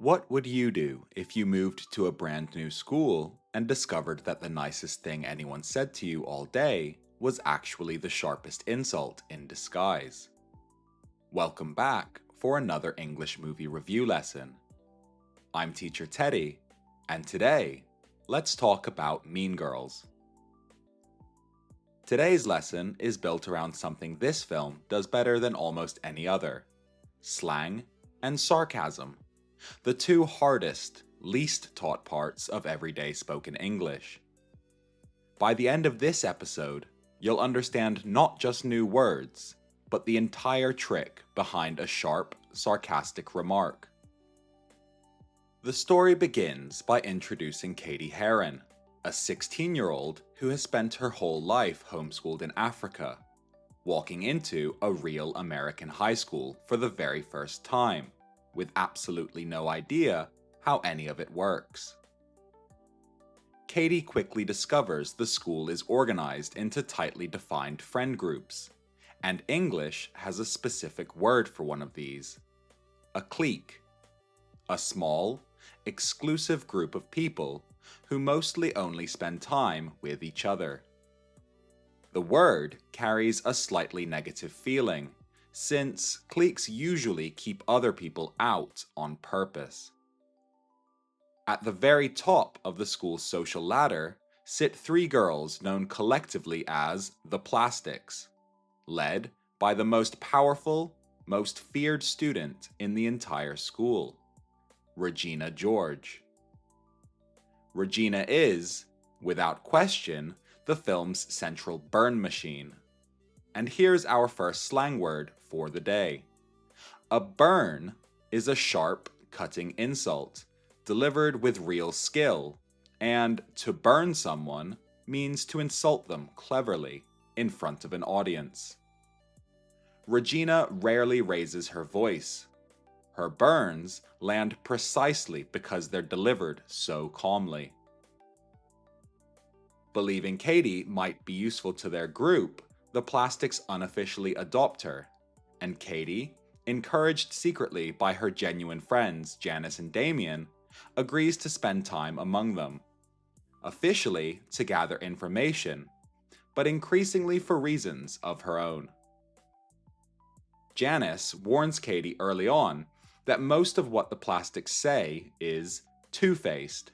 What would you do if you moved to a brand new school and discovered that the nicest thing anyone said to you all day was actually the sharpest insult in disguise? Welcome back for another English movie review lesson. I'm Teacher Teddy, and today, let's talk about Mean Girls. Today's lesson is built around something this film does better than almost any other: slang and sarcasm. The two hardest, least taught parts of everyday spoken English. By the end of this episode, you'll understand not just new words, but the entire trick behind a sharp, sarcastic remark. The story begins by introducing Cady Heron, a 16-year-old who has spent her whole life homeschooled in Africa, walking into a real American high school for the very first time, with absolutely no idea how any of it works. Cady quickly discovers the school is organized into tightly defined friend groups, and English has a specific word for one of these: a clique, a small, exclusive group of people who mostly only spend time with each other. The word carries a slightly negative feeling, since cliques usually keep other people out on purpose. At the very top of the school's social ladder sit three girls known collectively as the Plastics, led by the most powerful, most feared student in the entire school, Regina George. Regina is, without question, the film's central burn machine. And here's our first slang word for the day. A burn is a sharp, cutting insult, delivered with real skill, and to burn someone means to insult them cleverly in front of an audience. Regina rarely raises her voice. Her burns land precisely because they're delivered so calmly. Believing Cady might be useful to their group, the Plastics unofficially adopt her, and Cady, encouraged secretly by her genuine friends Janice and Damien, agrees to spend time among them, officially to gather information, but increasingly for reasons of her own. Janice warns Cady early on that most of what the Plastics say is two-faced,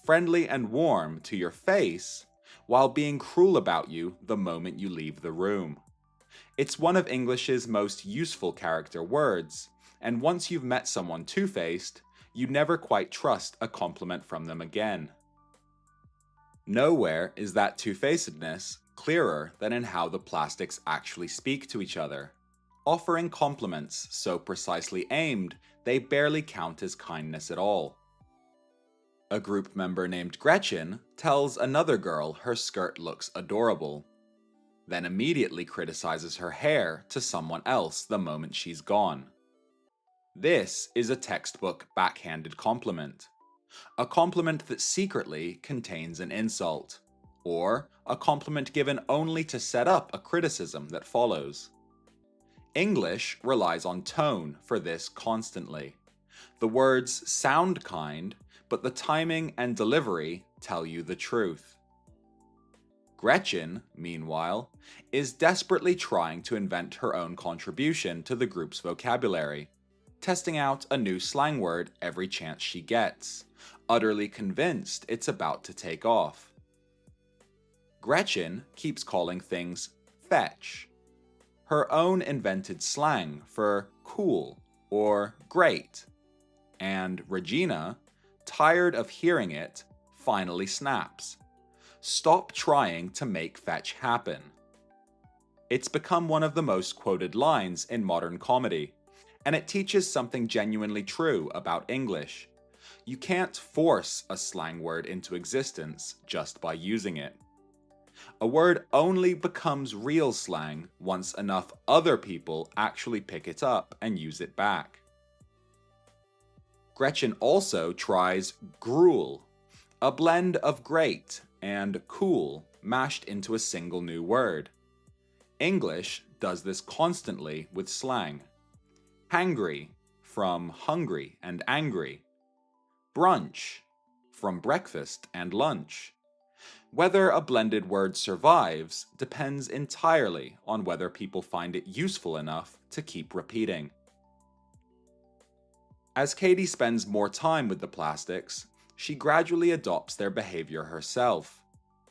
friendly and warm to your face, while being cruel about you the moment you leave the room. It's one of English's most useful character words, and once you've met someone two-faced, you never quite trust a compliment from them again. Nowhere is that two-facedness clearer than in how the Plastics actually speak to each other, offering compliments so precisely aimed they barely count as kindness at all. A group member named Gretchen tells another girl her skirt looks adorable, then immediately criticizes her hair to someone else the moment she's gone. This is a textbook backhanded compliment, a compliment that secretly contains an insult, or a compliment given only to set up a criticism that follows. English relies on tone for this constantly. The words sound kind, but the timing and delivery tell you the truth. Gretchen, meanwhile, is desperately trying to invent her own contribution to the group's vocabulary, testing out a new slang word every chance she gets, utterly convinced it's about to take off. Gretchen keeps calling things fetch, her own invented slang for cool or great, and Regina, tired of hearing it, finally snaps. Stop trying to make fetch happen. It's become one of the most quoted lines in modern comedy, and it teaches something genuinely true about English. You can't force a slang word into existence just by using it. A word only becomes real slang once enough other people actually pick it up and use it back. Gretchen also tries Grool, a blend of great and cool mashed into a single new word. English does this constantly with slang. Hangry, from hungry and angry. Brunch, from breakfast and lunch. Whether a blended word survives depends entirely on whether people find it useful enough to keep repeating. As Cady spends more time with the plastics, she gradually adopts their behavior herself,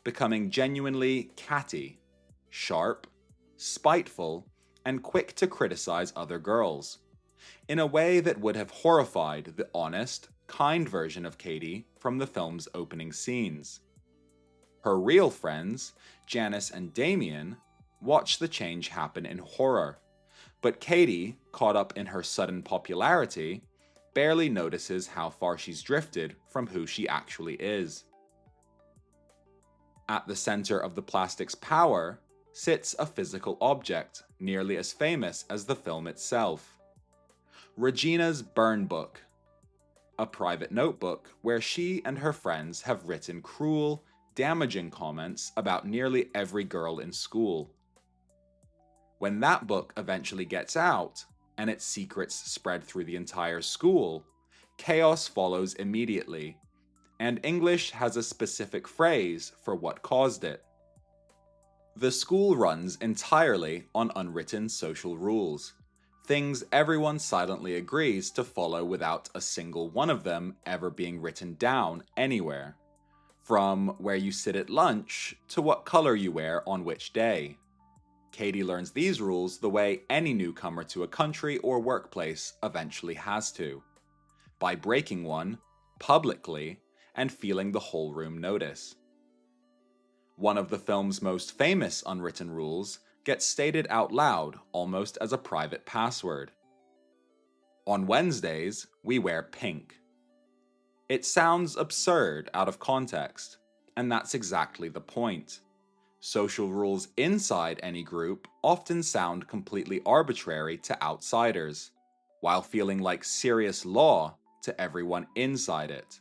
becoming genuinely catty, sharp, spiteful, and quick to criticize other girls, in a way that would have horrified the honest, kind version of Cady from the film's opening scenes. Her real friends, Janice and Damien, watch the change happen in horror, but Cady, caught up in her sudden popularity, barely notices how far she's drifted from who she actually is. At the center of the plastic's power sits a physical object nearly as famous as the film itself. Regina's burn book, a private notebook where she and her friends have written cruel, damaging comments about nearly every girl in school. When that book eventually gets out, and its secrets spread through the entire school, chaos follows immediately, and English has a specific phrase for what caused it. The school runs entirely on unwritten social rules, things everyone silently agrees to follow without a single one of them ever being written down anywhere, from where you sit at lunch to what color you wear on which day. Cady learns these rules the way any newcomer to a country or workplace eventually has to, by breaking one, publicly, and feeling the whole room notice. One of the film's most famous unwritten rules gets stated out loud almost as a private password. On Wednesdays, we wear pink. It sounds absurd out of context, and that's exactly the point. Social rules inside any group often sound completely arbitrary to outsiders, while feeling like serious law to everyone inside it.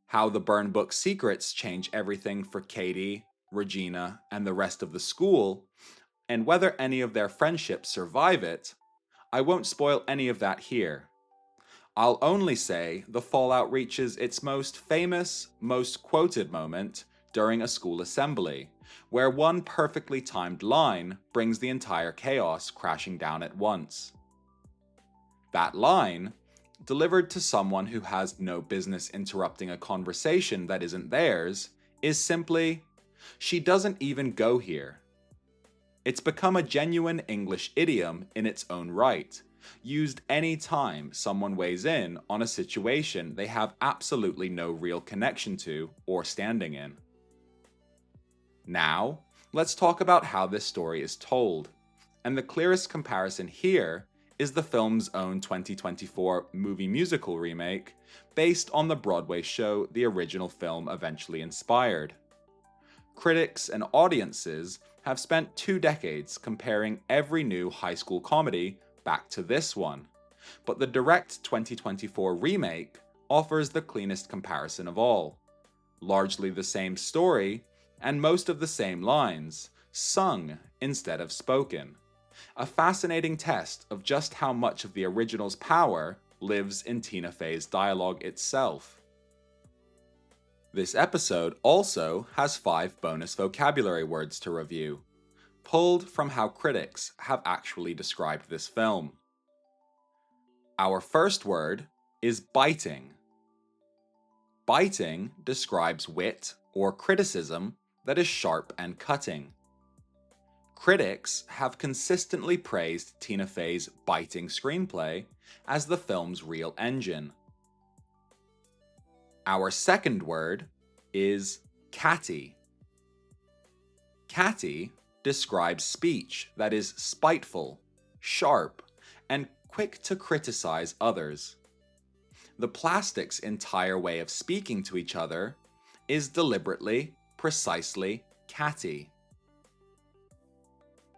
How the burn book secrets change everything for Cady, Regina, and the rest of the school, and whether any of their friendships survive it, I won't spoil any of that here. I'll only say the fallout reaches its most famous, most quoted moment during a school assembly, where one perfectly timed line brings the entire chaos crashing down at once. That line, delivered to someone who has no business interrupting a conversation that isn't theirs, is simply, "She doesn't even go here." It's become a genuine English idiom in its own right, used any time someone weighs in on a situation they have absolutely no real connection to or standing in. Now, let's talk about how this story is told, and the clearest comparison here is the film's own 2024 movie musical remake, based on the Broadway show the original film eventually inspired. Critics and audiences have spent 2 decades comparing every new high school comedy back to this one, but the direct 2024 remake offers the cleanest comparison of all. Largely the same story, and most of the same lines, sung instead of spoken. A fascinating test of just how much of the original's power lives in Tina Fey's dialogue itself. This episode also has 5 bonus vocabulary words to review, pulled from how critics have actually described this film. Our first word is biting. Biting describes wit or criticism that is sharp and cutting. Critics have consistently praised Tina Fey's biting screenplay as the film's real engine. Our second word is catty. Catty describes speech that is spiteful, sharp, and quick to criticize others. The Plastics' entire way of speaking to each other is deliberately, precisely catty.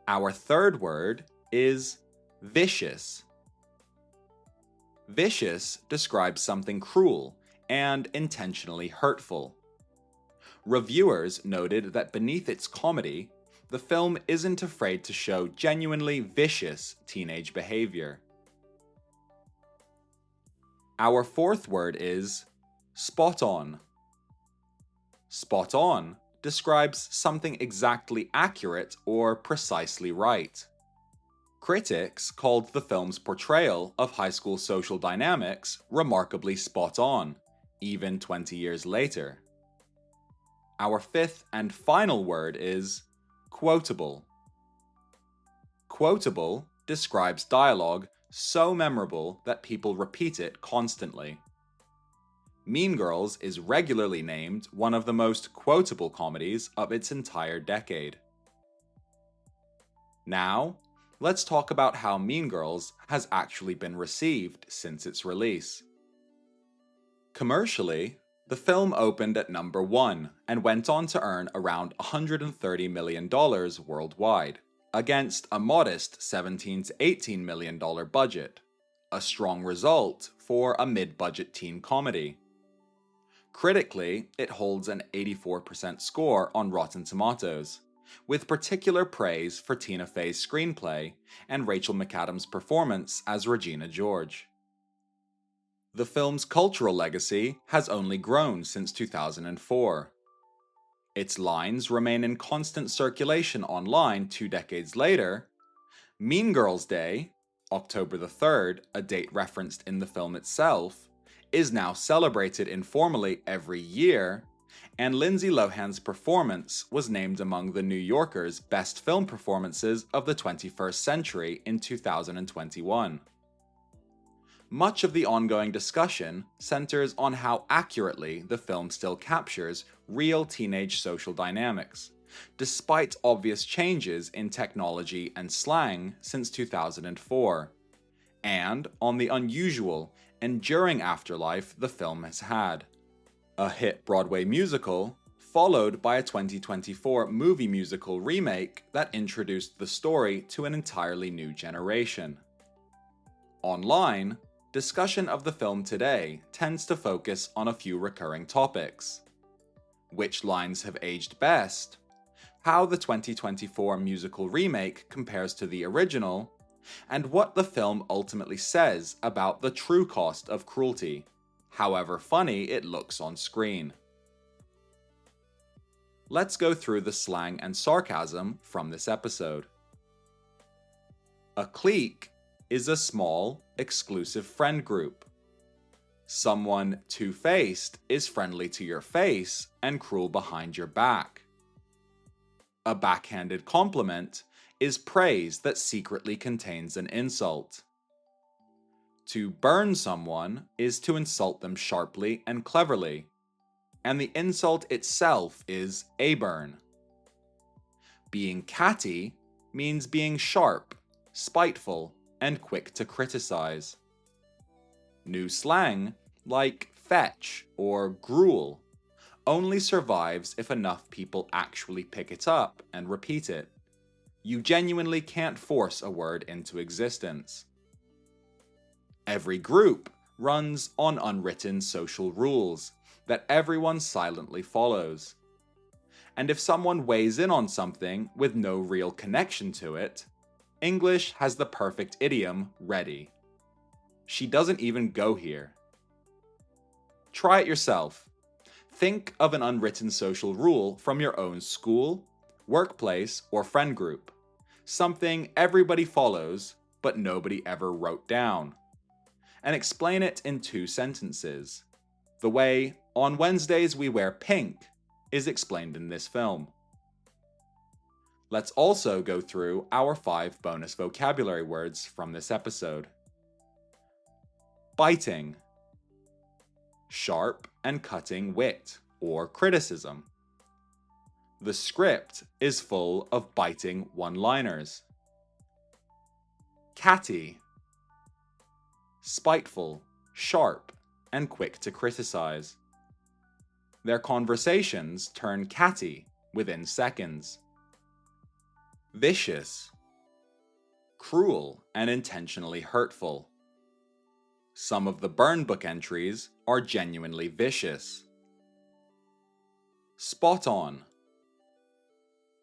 Our third word is vicious. Vicious describes something cruel and intentionally hurtful. Reviewers noted that beneath its comedy, the film isn't afraid to show genuinely vicious teenage behavior. Our fourth word is spot on. Spot on describes something exactly accurate or precisely right. Critics called the film's portrayal of high school social dynamics remarkably spot on, even 20 years later. Our fifth and final word is quotable. Quotable describes dialogue so memorable that people repeat it constantly. Mean Girls is regularly named one of the most quotable comedies of its entire decade. Now, let's talk about how Mean Girls has actually been received since its release. Commercially, the film opened at number 1 and went on to earn around $130 million worldwide, against a modest $17 to $18 million budget, a strong result for a mid-budget teen comedy. Critically, it holds an 84% score on Rotten Tomatoes, with particular praise for Tina Fey's screenplay and Rachel McAdams' performance as Regina George. The film's cultural legacy has only grown since 2004. Its lines remain in constant circulation online 2 decades later. Mean Girls Day, October the 3rd, a date referenced in the film itself, is now celebrated informally every year, and Lindsay Lohan's performance was named among The New Yorker's best film performances of the 21st century in 2021. Much of the ongoing discussion centers on how accurately the film still captures real teenage social dynamics, despite obvious changes in technology and slang since 2004, and on the unusual, enduring afterlife the film has had. A hit Broadway musical, followed by a 2024 movie musical remake that introduced the story to an entirely new generation. Online, discussion of the film today tends to focus on a few recurring topics: which lines have aged best, how the 2024 musical remake compares to the original, and what the film ultimately says about the true cost of cruelty, however funny it looks on screen. Let's go through the slang and sarcasm from this episode. A clique is a small, exclusive friend group. Someone two-faced is friendly to your face and cruel behind your back. A backhanded compliment is praise that secretly contains an insult. To burn someone is to insult them sharply and cleverly, and the insult itself is a burn. Being catty means being sharp, spiteful, and quick to criticize. New slang, like fetch or gruel, only survives if enough people actually pick it up and repeat it. You genuinely can't force a word into existence. Every group runs on unwritten social rules that everyone silently follows. And if someone weighs in on something with no real connection to it, English has the perfect idiom ready. She doesn't even go here. Try it yourself. Think of an unwritten social rule from your own school, workplace, or friend group. Something everybody follows, but nobody ever wrote down. And explain it in 2 sentences. The way "on Wednesdays we wear pink" is explained in this film. Let's also go through our 5 bonus vocabulary words from this episode. Biting. Sharp and cutting wit, or criticism. The script is full of biting one-liners. Catty. Spiteful, sharp, and quick to criticize. Their conversations turn catty within seconds. Vicious. Cruel and intentionally hurtful. Some of the burn book entries are genuinely vicious. Spot on.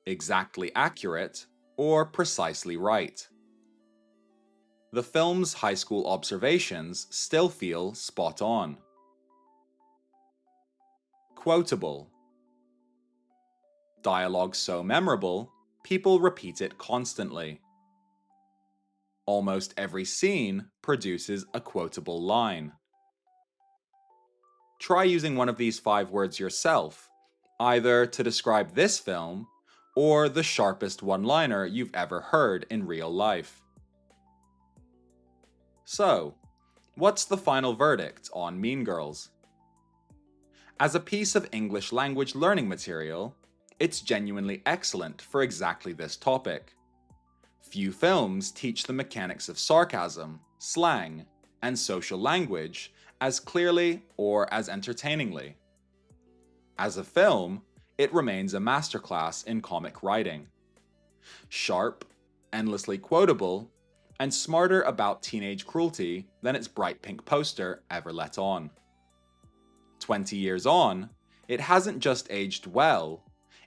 Exactly accurate or precisely right. The film's high school observations still feel spot on. Quotable. Dialogue so memorable, people repeat it constantly. Almost every scene produces a quotable line. Try using one of these 5 words yourself, either to describe this film or the sharpest one-liner you've ever heard in real life. So, what's the final verdict on Mean Girls? As a piece of English language learning material, it's genuinely excellent for exactly this topic. Few films teach the mechanics of sarcasm, slang, and social language as clearly or as entertainingly. As a film, it remains a masterclass in comic writing. Sharp, endlessly quotable, and smarter about teenage cruelty than its bright pink poster ever let on. 20 years on, it hasn't just aged well,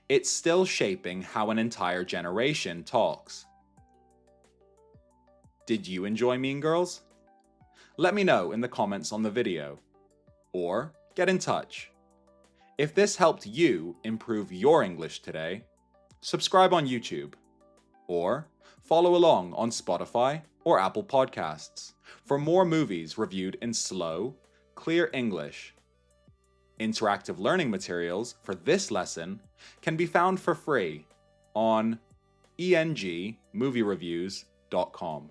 it's still shaping how an entire generation talks. Did you enjoy Mean Girls? Let me know in the comments on the video, or get in touch. If this helped you improve your English today, subscribe on YouTube, or follow along on Spotify or Apple Podcasts for more movies reviewed in slow, clear English. Interactive learning materials for this lesson can be found for free on engmoviereviews.com.